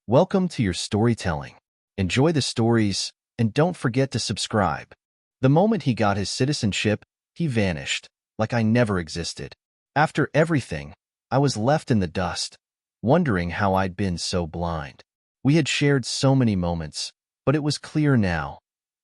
Welcome to your storytelling. Enjoy the stories, and don't forget to subscribe. The moment he got his citizenship, he vanished, like I never existed. After everything, I was left in the dust, wondering how I'd been so blind. We had shared so many moments, but it was clear now.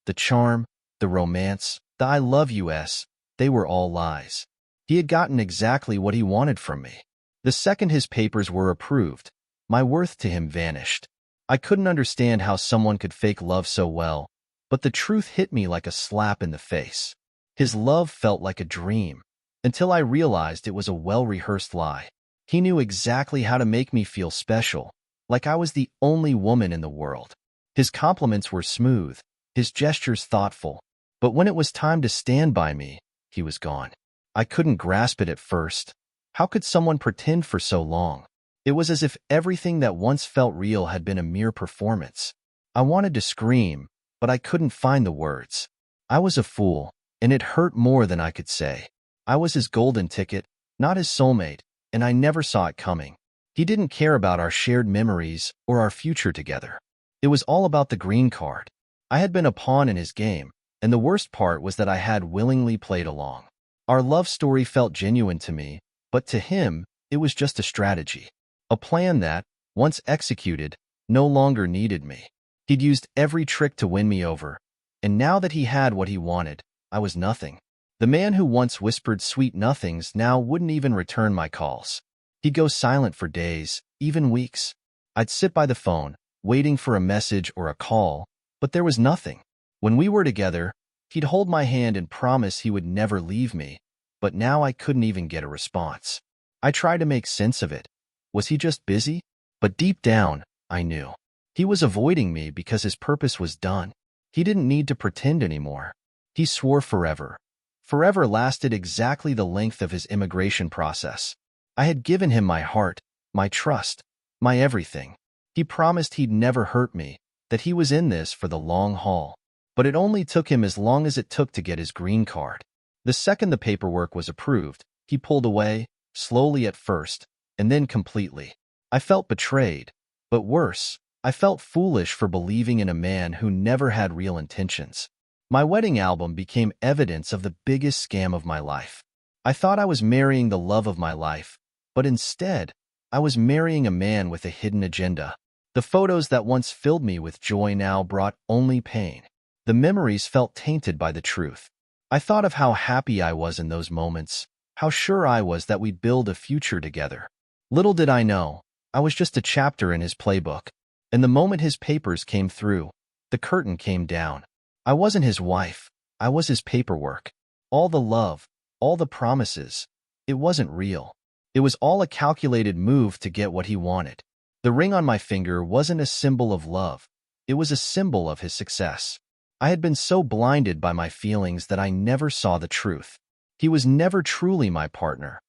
The charm, the romance, the I love yous, they were all lies. He had gotten exactly what he wanted from me. The second his papers were approved, my worth to him vanished. I couldn't understand how someone could fake love so well, but the truth hit me like a slap in the face. His love felt like a dream, until I realized it was a well-rehearsed lie. He knew exactly how to make me feel special, like I was the only woman in the world. His compliments were smooth, his gestures thoughtful, but when it was time to stand by me, he was gone. I couldn't grasp it at first. How could someone pretend for so long? It was as if everything that once felt real had been a mere performance. I wanted to scream, but I couldn't find the words. I was a fool, and it hurt more than I could say. I was his golden ticket, not his soulmate, and I never saw it coming. He didn't care about our shared memories or our future together. It was all about the green card. I had been a pawn in his game, and the worst part was that I had willingly played along. Our love story felt genuine to me, but to him, it was just a strategy. A plan that, once executed, no longer needed me. He'd used every trick to win me over, and now that he had what he wanted, I was nothing. The man who once whispered sweet nothings now wouldn't even return my calls. He'd go silent for days, even weeks. I'd sit by the phone, waiting for a message or a call, but there was nothing. When we were together, he'd hold my hand and promise he would never leave me, but now I couldn't even get a response. I tried to make sense of it. Was he just busy? But deep down, I knew. He was avoiding me because his purpose was done. He didn't need to pretend anymore. He swore forever. Forever lasted exactly the length of his immigration process. I had given him my heart, my trust, my everything. He promised he'd never hurt me, that he was in this for the long haul. But it only took him as long as it took to get his green card. The second the paperwork was approved, he pulled away, slowly at first, and then completely. I felt betrayed, but worse, I felt foolish for believing in a man who never had real intentions. My wedding album became evidence of the biggest scam of my life. I thought I was marrying the love of my life, but instead, I was marrying a man with a hidden agenda. The photos that once filled me with joy now brought only pain. The memories felt tainted by the truth. I thought of how happy I was in those moments, how sure I was that we'd build a future together. Little did I know, I was just a chapter in his playbook, and the moment his papers came through, the curtain came down. I wasn't his wife, I was his paperwork. All the love, all the promises, it wasn't real. It was all a calculated move to get what he wanted. The ring on my finger wasn't a symbol of love, it was a symbol of his success. I had been so blinded by my feelings that I never saw the truth. He was never truly my partner.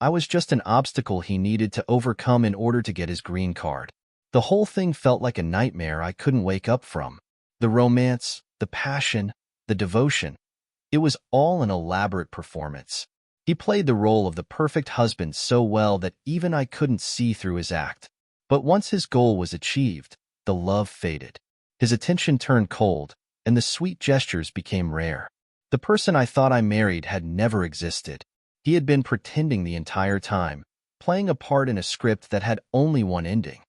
I was just an obstacle he needed to overcome in order to get his green card. The whole thing felt like a nightmare I couldn't wake up from. The romance, the passion, the devotion. It was all an elaborate performance. He played the role of the perfect husband so well that even I couldn't see through his act. But once his goal was achieved, the love faded. His attention turned cold, and the sweet gestures became rare. The person I thought I married had never existed. He had been pretending the entire time, playing a part in a script that had only one ending.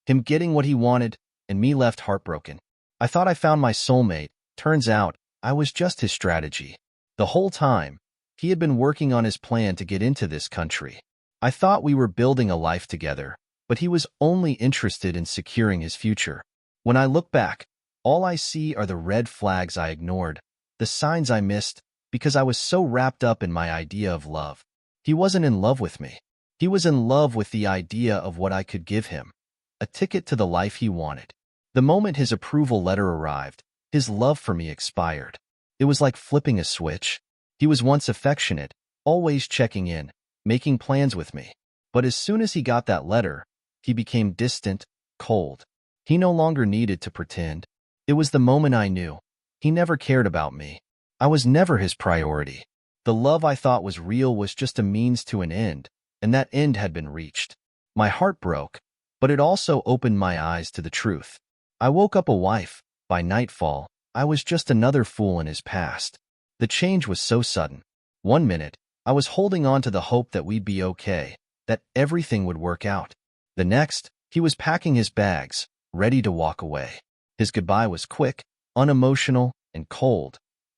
Him getting what he wanted, and me left heartbroken. I thought I found my soulmate. Turns out, I was just his strategy. The whole time, he had been working on his plan to get into this country. I thought we were building a life together, but he was only interested in securing his future. When I look back, all I see are the red flags I ignored, the signs I missed, because I was so wrapped up in my idea of love. He wasn't in love with me. He was in love with the idea of what I could give him, a ticket to the life he wanted. The moment his approval letter arrived, his love for me expired. It was like flipping a switch. He was once affectionate, always checking in, making plans with me. But as soon as he got that letter, he became distant, cold. He no longer needed to pretend. It was the moment I knew. He never cared about me. I was never his priority. The love I thought was real was just a means to an end, and that end had been reached. My heart broke, but it also opened my eyes to the truth. I woke up a wife. By nightfall, I was just another fool in his past. The change was so sudden. One minute, I was holding on to the hope that we'd be okay, that everything would work out. The next, he was packing his bags, ready to walk away. His goodbye was quick, unemotional, and cold,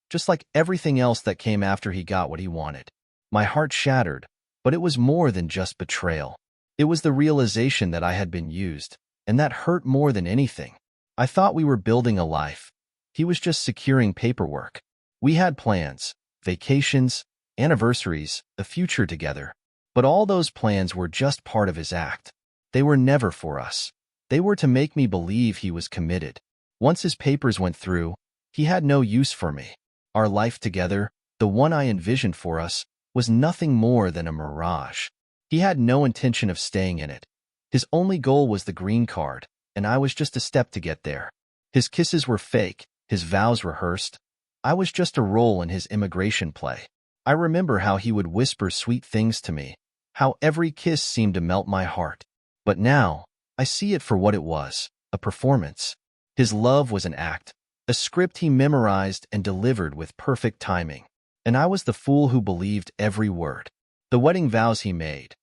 just like everything else that came after he got what he wanted. My heart shattered, but it was more than just betrayal. It was the realization that I had been used, and that hurt more than anything. I thought we were building a life. He was just securing paperwork. We had plans, vacations, anniversaries, a future together. But all those plans were just part of his act. They were never for us. They were to make me believe he was committed. Once his papers went through, he had no use for me. Our life together, the one I envisioned for us, was nothing more than a mirage. He had no intention of staying in it. His only goal was the green card, and I was just a step to get there. His kisses were fake, his vows rehearsed. I was just a role in his immigration play. I remember how he would whisper sweet things to me, how every kiss seemed to melt my heart. But now, I see it for what it was, a performance. His love was an act, a script he memorized and delivered with perfect timing. And I was the fool who believed every word. The wedding vows he made,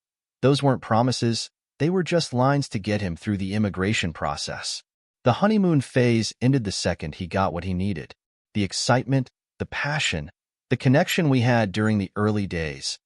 those weren't promises, they were just lines to get him through the immigration process. The honeymoon phase ended the second he got what he needed. The excitement, the passion, the connection we had during the early days,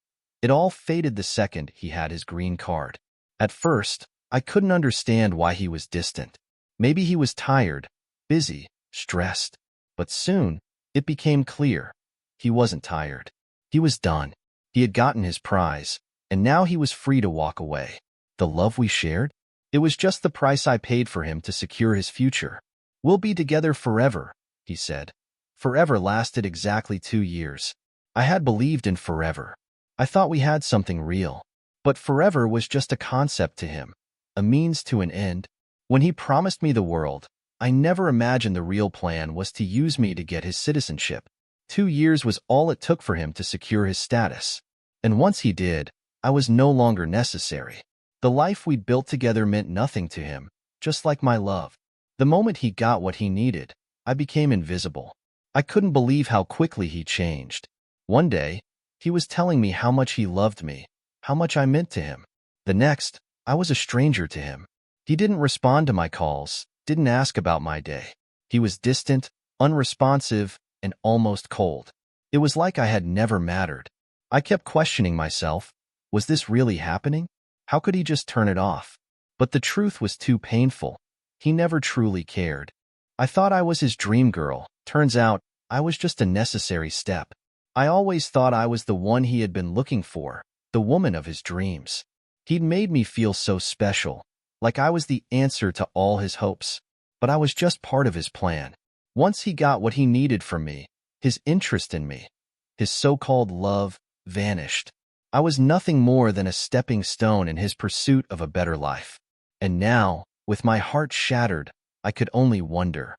it all faded the second he had his green card. At first, I couldn't understand why he was distant. Maybe he was tired, busy, stressed. But soon, it became clear. He wasn't tired. He was done. He had gotten his prize, and now he was free to walk away. The love we shared? It was just the price I paid for him to secure his future. "We'll be together forever," he said. Forever lasted exactly 2 years. I had believed in forever. I thought we had something real. But forever was just a concept to him, a means to an end. When he promised me the world, I never imagined the real plan was to use me to get his citizenship. 2 years was all it took for him to secure his status. And once he did, I was no longer necessary. The life we'd built together meant nothing to him, just like my love. The moment he got what he needed, I became invisible. I couldn't believe how quickly he changed. One day, he was telling me how much he loved me, how much I meant to him. The next, I was a stranger to him. He didn't respond to my calls, didn't ask about my day. He was distant, unresponsive, and almost cold. It was like I had never mattered. I kept questioning myself. Was this really happening? How could he just turn it off? But the truth was too painful. He never truly cared. I thought I was his dream girl. Turns out, I was just a necessary step. I always thought I was the one he had been looking for, the woman of his dreams. He'd made me feel so special, like I was the answer to all his hopes. But I was just part of his plan. Once he got what he needed from me, his interest in me, his so-called love, vanished. I was nothing more than a stepping stone in his pursuit of a better life. And now, with my heart shattered, I could only wonder,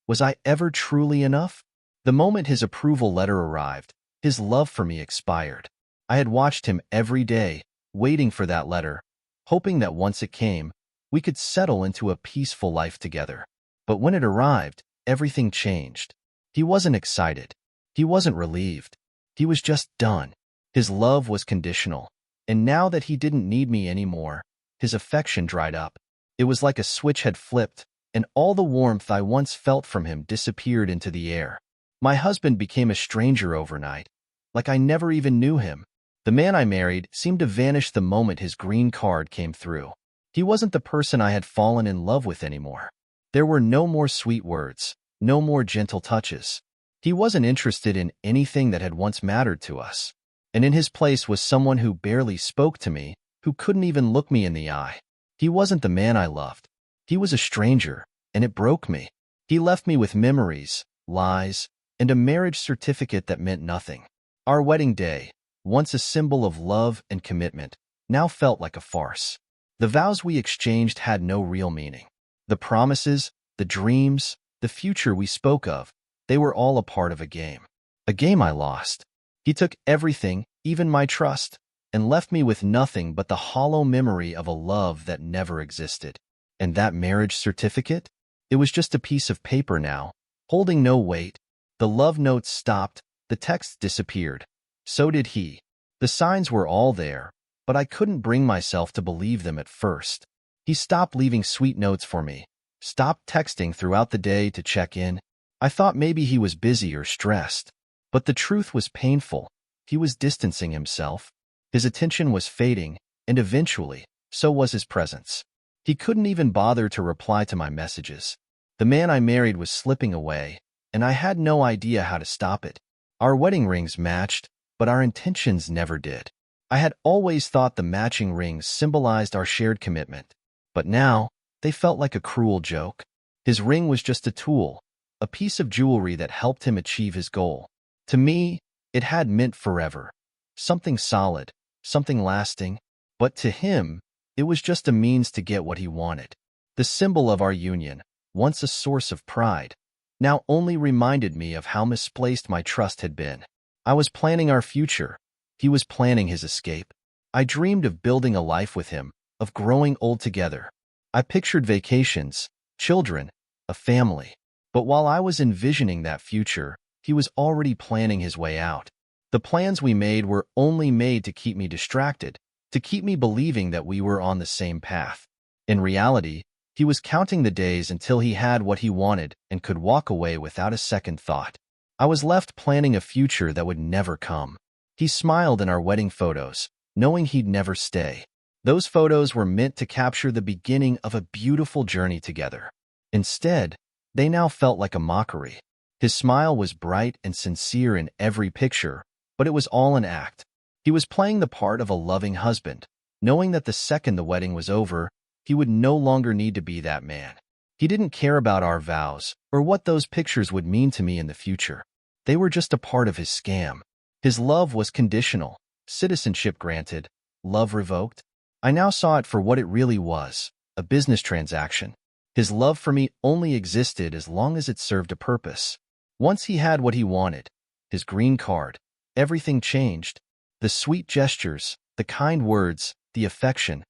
was I ever truly enough? The moment his approval letter arrived, his love for me expired. I had watched him every day, waiting for that letter, hoping that once it came, we could settle into a peaceful life together. But when it arrived, everything changed. He wasn't excited. He wasn't relieved. He was just done. His love was conditional. And now that he didn't need me anymore, his affection dried up. It was like a switch had flipped, and all the warmth I once felt from him disappeared into the air. My husband became a stranger overnight, like I never even knew him. The man I married seemed to vanish the moment his green card came through. He wasn't the person I had fallen in love with anymore. There were no more sweet words, no more gentle touches. He wasn't interested in anything that had once mattered to us. And in his place was someone who barely spoke to me, who couldn't even look me in the eye. He wasn't the man I loved. He was a stranger, and it broke me. He left me with memories, lies, and a marriage certificate that meant nothing. Our wedding day, once a symbol of love and commitment, now felt like a farce. The vows we exchanged had no real meaning. The promises, the dreams, the future we spoke of, they were all a part of a game. A game I lost. He took everything, even my trust. and left me with nothing but the hollow memory of a love that never existed. And that marriage certificate? It was just a piece of paper now, holding no weight. The love notes stopped, the text disappeared. So did he. The signs were all there, but I couldn't bring myself to believe them at first. He stopped leaving sweet notes for me, stopped texting throughout the day to check in. I thought maybe he was busy or stressed. But the truth was painful. He was distancing himself. His attention was fading, and eventually, so was his presence. He couldn't even bother to reply to my messages. The man I married was slipping away, and I had no idea how to stop it. Our wedding rings matched, but our intentions never did. I had always thought the matching rings symbolized our shared commitment, but now they felt like a cruel joke. His ring was just a tool, a piece of jewelry that helped him achieve his goal. To me, it had meant forever, something solid, something lasting, but to him, it was just a means to get what he wanted. The symbol of our union, once a source of pride, now only reminded me of how misplaced my trust had been. I was planning our future. He was planning his escape. I dreamed of building a life with him, of growing old together. I pictured vacations, children, a family. But while I was envisioning that future, he was already planning his way out. The plans we made were only made to keep me distracted, to keep me believing that we were on the same path. In reality, he was counting the days until he had what he wanted and could walk away without a second thought. I was left planning a future that would never come. He smiled in our wedding photos, knowing he'd never stay. Those photos were meant to capture the beginning of a beautiful journey together. Instead, they now felt like a mockery. His smile was bright and sincere in every picture, but it was all an act. He was playing the part of a loving husband, knowing that the second the wedding was over, he would no longer need to be that man. He didn't care about our vows or what those pictures would mean to me in the future. They were just a part of his scam. His love was conditional, citizenship granted, love revoked. I now saw it for what it really was, a business transaction. His love for me only existed as long as it served a purpose. Once he had what he wanted, his green card, everything changed. The sweet gestures, the kind words, the affection,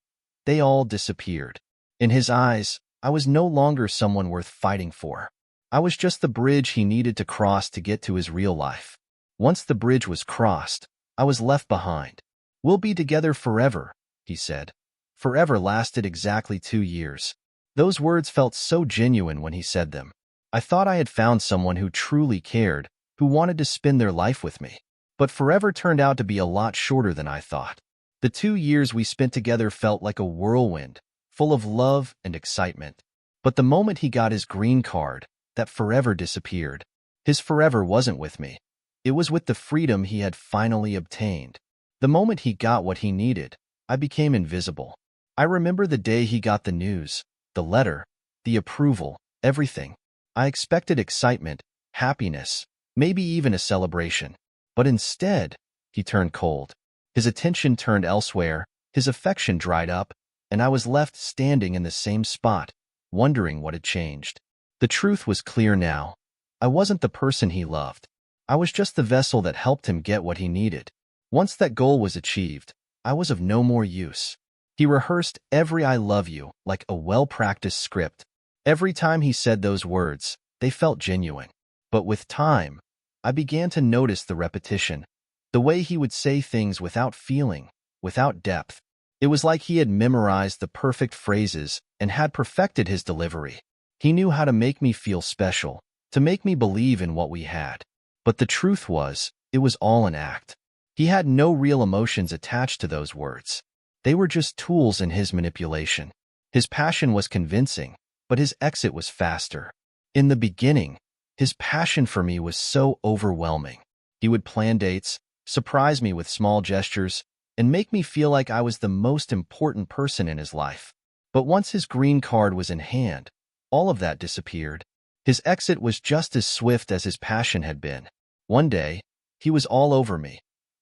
they all disappeared. In his eyes, I was no longer someone worth fighting for. I was just the bridge he needed to cross to get to his real life. Once the bridge was crossed, I was left behind. "We'll be together forever," he said. Forever lasted exactly 2 years. Those words felt so genuine when he said them. I thought I had found someone who truly cared, who wanted to spend their life with me. But forever turned out to be a lot shorter than I thought. The 2 years we spent together felt like a whirlwind, full of love and excitement. But the moment he got his green card, that forever disappeared. His forever wasn't with me. It was with the freedom he had finally obtained. The moment he got what he needed, I became invisible. I remember the day he got the news, the letter, the approval, everything. I expected excitement, happiness, maybe even a celebration. But instead, he turned cold. His attention turned elsewhere, his affection dried up, and I was left standing in the same spot, wondering what had changed. The truth was clear now. I wasn't the person he loved. I was just the vessel that helped him get what he needed. Once that goal was achieved, I was of no more use. He rehearsed every "I love you" like a well-practiced script. Every time he said those words, they felt genuine. But with time, I began to notice the repetition, the way he would say things without feeling, without depth. It was like he had memorized the perfect phrases and had perfected his delivery. He knew how to make me feel special, to make me believe in what we had. But the truth was, it was all an act. He had no real emotions attached to those words. They were just tools in his manipulation. His passion was convincing, but his exit was faster. In the beginning, his passion for me was so overwhelming. He would plan dates, surprise me with small gestures, and make me feel like I was the most important person in his life. But once his green card was in hand, all of that disappeared. His exit was just as swift as his passion had been. One day, he was all over me,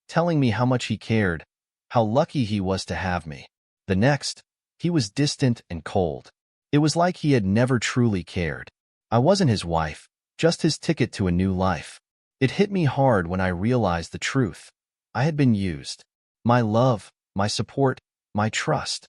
telling me how much he cared, how lucky he was to have me. The next, he was distant and cold. It was like he had never truly cared. I wasn't his wife, just his ticket to a new life. It hit me hard when I realized the truth. I had been used. My love, my support, my trust.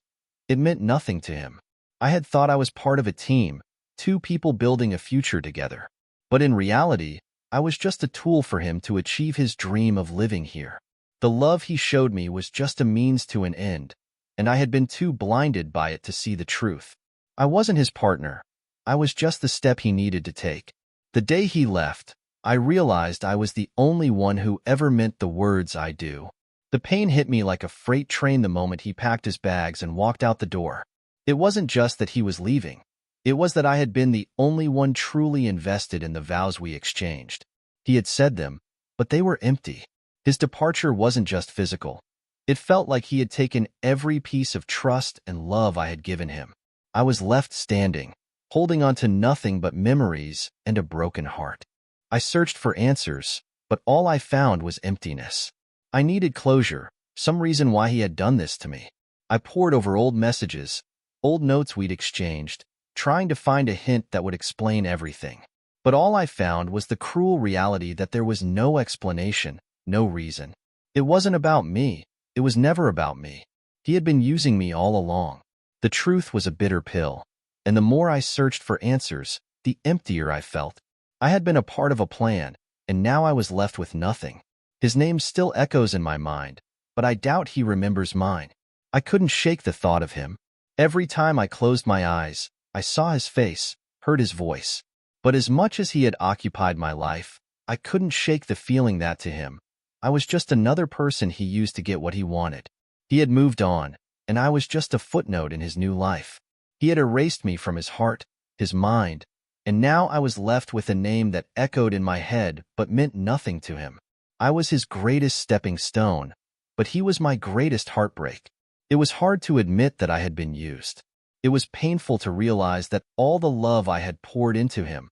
It meant nothing to him. I had thought I was part of a team, two people building a future together. But in reality, I was just a tool for him to achieve his dream of living here. The love he showed me was just a means to an end, and I had been too blinded by it to see the truth. I wasn't his partner. I was just the step he needed to take. The day he left, I realized I was the only one who ever meant the words I do. The pain hit me like a freight train the moment he packed his bags and walked out the door. It wasn't just that he was leaving. It was that I had been the only one truly invested in the vows we exchanged. He had said them, but they were empty. His departure wasn't just physical. It felt like he had taken every piece of trust and love I had given him. I was left standing, holding on to nothing but memories and a broken heart. I searched for answers, but all I found was emptiness. I needed closure, some reason why he had done this to me. I pored over old messages, old notes we'd exchanged, trying to find a hint that would explain everything. But all I found was the cruel reality that there was no explanation, no reason. It wasn't about me. It was never about me. He had been using me all along. The truth was a bitter pill, and the more I searched for answers, the emptier I felt. I had been a part of a plan, and now I was left with nothing. His name still echoes in my mind, but I doubt he remembers mine. I couldn't shake the thought of him. Every time I closed my eyes, I saw his face, heard his voice. But as much as he had occupied my life, I couldn't shake the feeling that to him, I was just another person he used to get what he wanted. He had moved on, and I was just a footnote in his new life. He had erased me from his heart, his mind, and now I was left with a name that echoed in my head but meant nothing to him. I was his greatest stepping stone, but he was my greatest heartbreak. It was hard to admit that I had been used. It was painful to realize that all the love I had poured into him,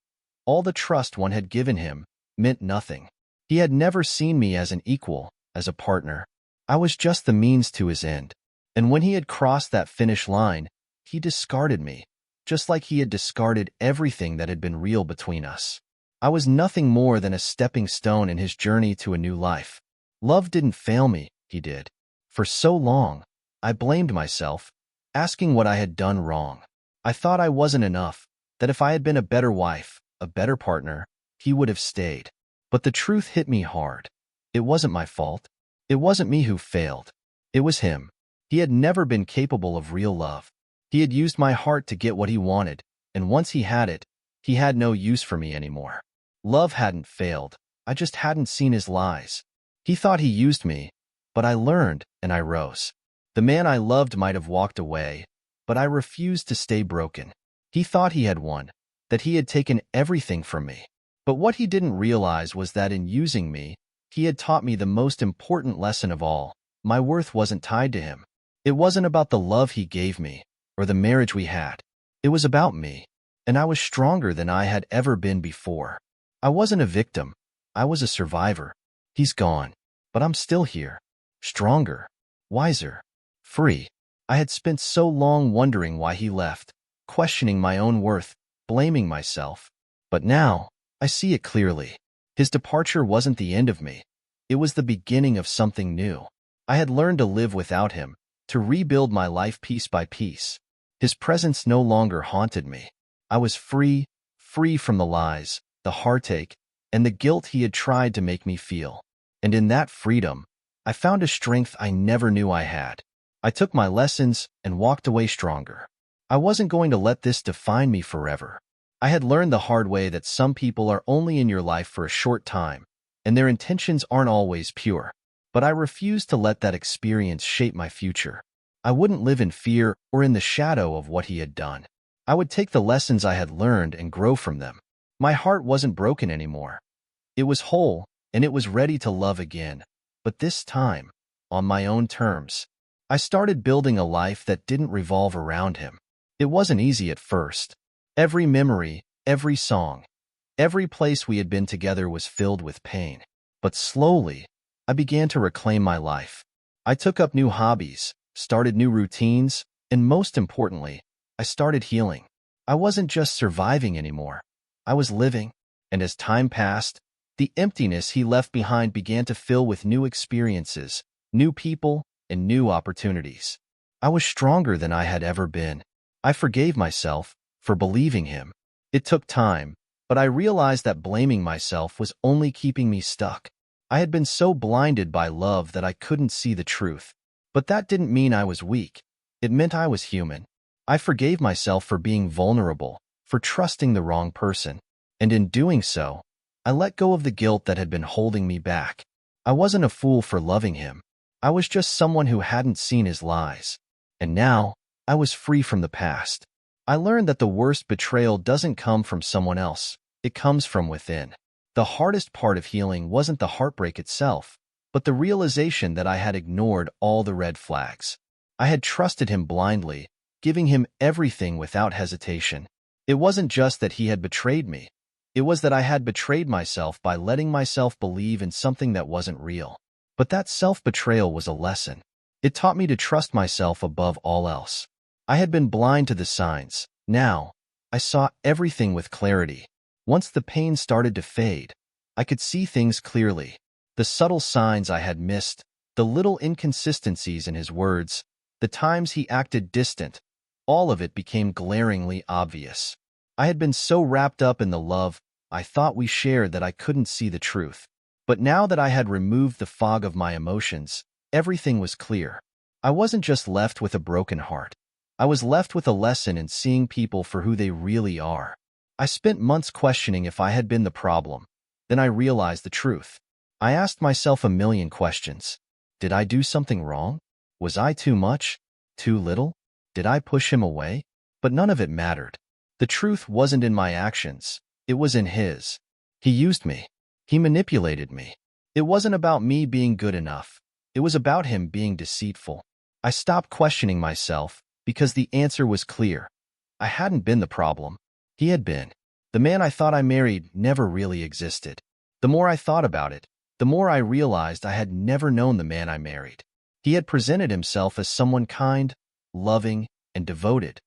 all the trust one had given him, meant nothing. He had never seen me as an equal, as a partner. I was just the means to his end. And when he had crossed that finish line, he discarded me, just like he had discarded everything that had been real between us. I was nothing more than a stepping stone in his journey to a new life. Love didn't fail me, he did. For so long, I blamed myself, asking what I had done wrong. I thought I wasn't enough, that if I had been a better wife, a better partner, he would have stayed. But the truth hit me hard. It wasn't my fault. It wasn't me who failed. It was him. He had never been capable of real love. He had used my heart to get what he wanted, and once he had it, he had no use for me anymore. Love hadn't failed. I just hadn't seen his lies. He thought he used me, but I learned and I rose. The man I loved might have walked away, but I refused to stay broken. He thought he had won, that he had taken everything from me. But what he didn't realize was that in using me, he had taught me the most important lesson of all. My worth wasn't tied to him. It wasn't about the love he gave me, or the marriage we had. It was about me, and I was stronger than I had ever been before. I wasn't a victim. I was a survivor. He's gone, but I'm still here. Stronger, wiser, free. I had spent so long wondering why he left, questioning my own worth, blaming myself. But now, I see it clearly. His departure wasn't the end of me. It was the beginning of something new. I had learned to live without him, to rebuild my life piece by piece. His presence no longer haunted me. I was free from the lies, the heartache, and the guilt he had tried to make me feel. And in that freedom, I found a strength I never knew I had. I took my lessons and walked away stronger. I wasn't going to let this define me forever. I had learned the hard way that some people are only in your life for a short time, and their intentions aren't always pure. But I refused to let that experience shape my future. I wouldn't live in fear or in the shadow of what he had done. I would take the lessons I had learned and grow from them. My heart wasn't broken anymore. It was whole, and it was ready to love again. But this time, on my own terms. I started building a life that didn't revolve around him. It wasn't easy at first. Every memory, every song, every place we had been together was filled with pain. But slowly, I began to reclaim my life. I took up new hobbies, started new routines, and most importantly, I started healing. I wasn't just surviving anymore. I was living, and as time passed, the emptiness he left behind began to fill with new experiences, new people, and new opportunities. I was stronger than I had ever been. I forgave myself for believing him. It took time, but I realized that blaming myself was only keeping me stuck. I had been so blinded by love that I couldn't see the truth. But that didn't mean I was weak. It meant I was human. I forgave myself for being vulnerable, for trusting the wrong person. And in doing so, I let go of the guilt that had been holding me back. I wasn't a fool for loving him. I was just someone who hadn't seen his lies. And now, I was free from the past. I learned that the worst betrayal doesn't come from someone else. It comes from within. The hardest part of healing wasn't the heartbreak itself, but the realization that I had ignored all the red flags. I had trusted him blindly, giving him everything without hesitation. It wasn't just that he had betrayed me. It was that I had betrayed myself by letting myself believe in something that wasn't real. But that self-betrayal was a lesson. It taught me to trust myself above all else. I had been blind to the signs. Now, I saw everything with clarity. Once the pain started to fade, I could see things clearly. The subtle signs I had missed, the little inconsistencies in his words, the times he acted distant, all of it became glaringly obvious. I had been so wrapped up in the love I thought we shared that I couldn't see the truth. But now that I had removed the fog of my emotions, everything was clear. I wasn't just left with a broken heart. I was left with a lesson in seeing people for who they really are. I spent months questioning if I had been the problem. Then I realized the truth. I asked myself a million questions. Did I do something wrong? Was I too much? Too little? Did I push him away? But none of it mattered. The truth wasn't in my actions. It was in his. He used me. He manipulated me. It wasn't about me being good enough. It was about him being deceitful. I stopped questioning myself because the answer was clear. I hadn't been the problem. He had been. The man I thought I married never really existed. The more I thought about it, the more I realized I had never known the man I married. He had presented himself as someone kind, loving, and devoted.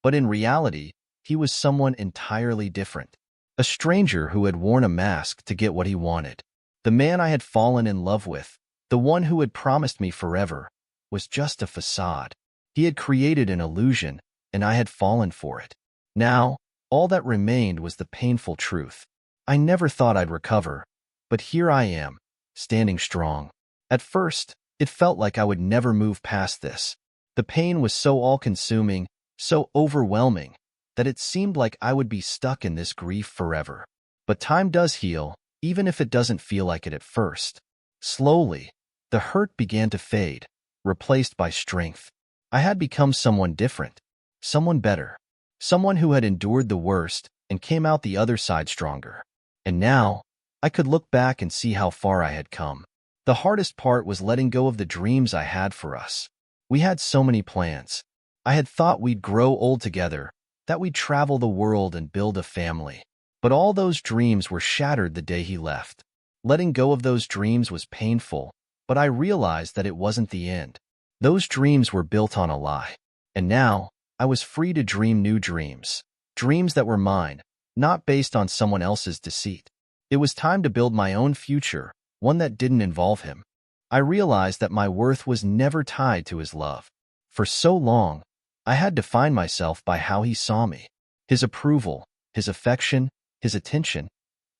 But in reality, he was someone entirely different. A stranger who had worn a mask to get what he wanted. The man I had fallen in love with, the one who had promised me forever, was just a facade. He had created an illusion, and I had fallen for it. Now, all that remained was the painful truth. I never thought I'd recover, but here I am, standing strong. At first, it felt like I would never move past this. The pain was so all-consuming, so overwhelming, that it seemed like I would be stuck in this grief forever. But time does heal, even if it doesn't feel like it at first. Slowly, the hurt began to fade, replaced by strength. I had become someone different, someone better, someone who had endured the worst and came out the other side stronger. And now, I could look back and see how far I had come. The hardest part was letting go of the dreams I had for us. We had so many plans. I had thought we'd grow old together, that we'd travel the world and build a family. But all those dreams were shattered the day he left. Letting go of those dreams was painful, but I realized that it wasn't the end. Those dreams were built on a lie. And now, I was free to dream new dreams. Dreams that were mine, not based on someone else's deceit. It was time to build my own future, one that didn't involve him. I realized that my worth was never tied to his love. For so long, I had defined myself by how he saw me. His approval, his affection, his attention.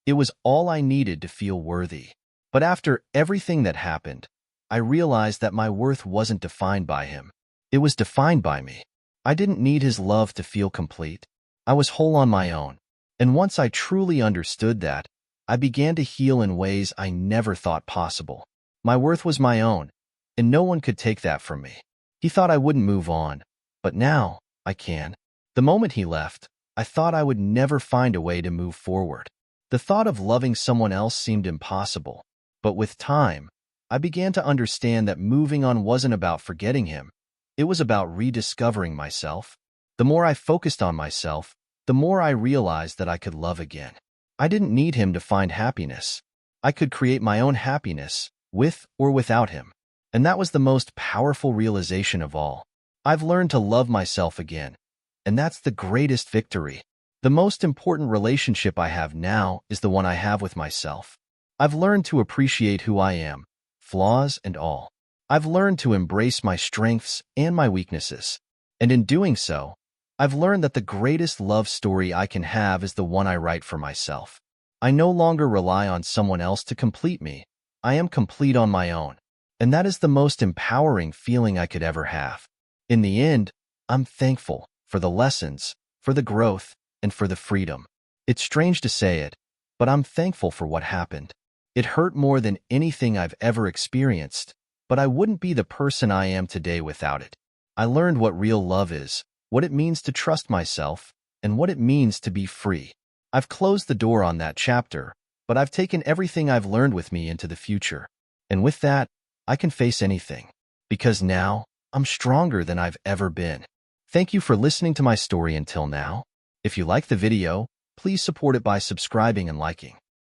It was all I needed to feel worthy. But after everything that happened, I realized that my worth wasn't defined by him. It was defined by me. I didn't need his love to feel complete. I was whole on my own. And once I truly understood that, I began to heal in ways I never thought possible. My worth was my own, and no one could take that from me. He thought I wouldn't move on, but now I can. The moment he left, I thought I would never find a way to move forward. The thought of loving someone else seemed impossible. But with time, I began to understand that moving on wasn't about forgetting him. It was about rediscovering myself. The more I focused on myself, the more I realized that I could love again. I didn't need him to find happiness. I could create my own happiness, with or without him. And that was the most powerful realization of all. I've learned to love myself again, and that's the greatest victory. The most important relationship I have now is the one I have with myself. I've learned to appreciate who I am, flaws and all. I've learned to embrace my strengths and my weaknesses. And in doing so, I've learned that the greatest love story I can have is the one I write for myself. I no longer rely on someone else to complete me. I am complete on my own. And that is the most empowering feeling I could ever have. In the end, I'm thankful for the lessons, for the growth, and for the freedom. It's strange to say it, but I'm thankful for what happened. It hurt more than anything I've ever experienced, but I wouldn't be the person I am today without it. I learned what real love is, what it means to trust myself, and what it means to be free. I've closed the door on that chapter, but I've taken everything I've learned with me into the future. And with that, I can face anything. Because now, I'm stronger than I've ever been. Thank you for listening to my story until now. If you like the video, please support it by subscribing and liking.